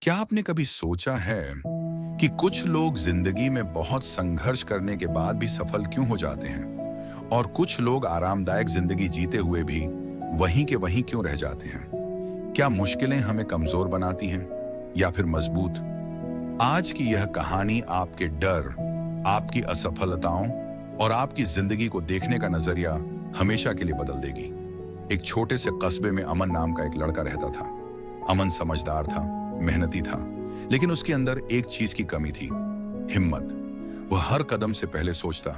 क्या आपने कभी सोचा है कि कुछ लोग जिंदगी में बहुत संघर्ष करने के बाद भी सफल क्यों हो जाते हैं और कुछ लोग आरामदायक जिंदगी जीते हुए भी वहीं के वहीं क्यों रह जाते हैं? क्या मुश्किलें हमें कमजोर बनाती हैं या फिर मजबूत? आज की यह कहानी आपके डर, आपकी असफलताओं और आपकी जिंदगी को देखने का नजरिया हमेशा के लिए बदल देगी। एक छोटे से कस्बे में अमन नाम का एक लड़का रहता था। अमन समझदार था, मेहनती था, लेकिन उसके अंदर एक चीज की कमी थी, हिम्मत। वह हर कदम से पहले सोचता,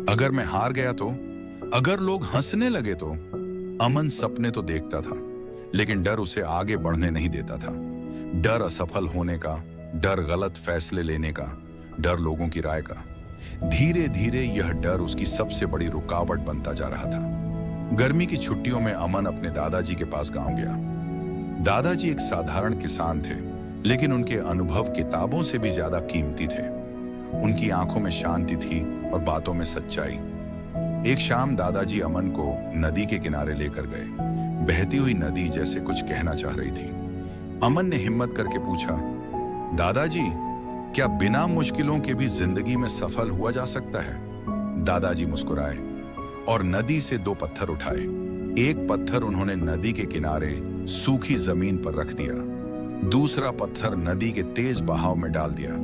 अगर मैं हार गया तो, अगर लोग हंसने लगे तो। अमन सपने तो देखता था, लेकिन डर उसे आगे बढ़ने नहीं देता था। डर असफल होने का, डर गलत फैसले लेने का, डर लोगों की राय का। धीरे धीरे यह डर उसकी सबसे बड़ी रुकावट बनता जा रहा था। गर्मी की छुट्टियों में अमन अपने दादाजी के पास गांव गया। दादाजी एक साधारण किसान थे, लेकिन उनके अनुभव किताबों से भी ज्यादा कीमती थे। उनकी आंखों में शांति थी और बातों में सच्चाई। एक शाम दादाजी अमन को नदी के किनारे लेकर गए। बहती हुई नदी जैसे कुछ कहना चाह रही थी। अमन ने हिम्मत करके पूछा, दादाजी, क्या बिना मुश्किलों के भी जिंदगी में सफल हुआ जा सकता है? दादाजी मुस्कुराए और नदी से दो पत्थर उठाए। एक पत्थर उन्होंने नदी के किनारे सूखी जमीन पर रख दिया, दूसरा पत्थर नदी के तेज बहाव में डाल दिया।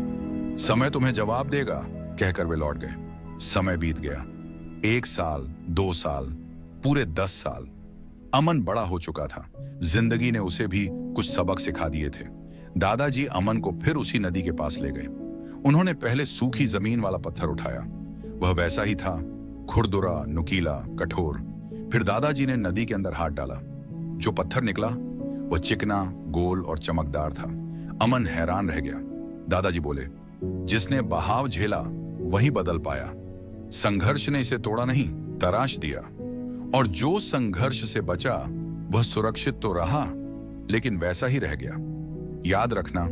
समय तुम्हें जवाब देगा, कहकर वे लौट गए। समय बीत गया। 1 साल, 2 साल, पूरे 10 साल। अमन बड़ा हो चुका था। जिंदगी ने उसे भी कुछ सबक सिखा दिए थे। दादाजी अमन को फिर उसी नदी के पास ले गए। उन्होंने पहले सूखी जमीन वाला पत्थर उठाया। वह वैसा ही था, खुरदुरा, नुकीला, कठोर। फिर दादाजी ने नदी के अंदर हाथ डाला। जो पत्थर निकला वह चिकना, गोल और चमकदार था। अमन हैरान रह गया। दादाजी बोले, जिसने बहाव झेला वही बदल पाया। संघर्ष ने इसे तोड़ा नहीं, तराश दिया। और जो संघर्ष से बचा वह सुरक्षित तो रहा, लेकिन वैसा ही रह गया। याद रखना,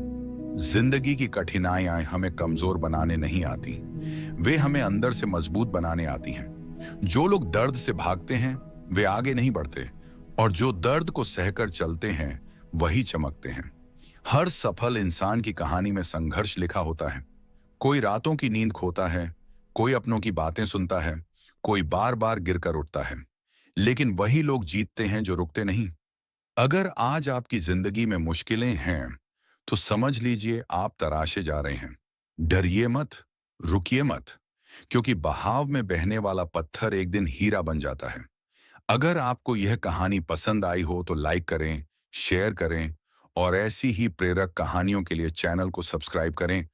जिंदगी की कठिनाइयां हमें कमजोर बनाने नहीं आती, वे हमें अंदर से मजबूत बनाने आती हैं। जो लोग दर्द से भागते हैं वे आगे नहीं बढ़ते, और जो दर्द को सहकर चलते हैं वही चमकते हैं। हर सफल इंसान की कहानी में संघर्ष लिखा होता है। कोई रातों की नींद खोता है, कोई अपनों की बातें सुनता है, कोई बार बार गिरकर उठता है, लेकिन वही लोग जीतते हैं जो रुकते नहीं। अगर आज आपकी जिंदगी में मुश्किलें हैं तो समझ लीजिए आप तराशे जा रहे हैं। डरिए मत, रुकिए मत, क्योंकि बहाव में बहने वाला पत्थर एक दिन हीरा बन जाता है। अगर आपको यह कहानी पसंद आई हो तो लाइक करें, शेयर करें और ऐसी ही प्रेरक कहानियों के लिए चैनल को सब्सक्राइब करें।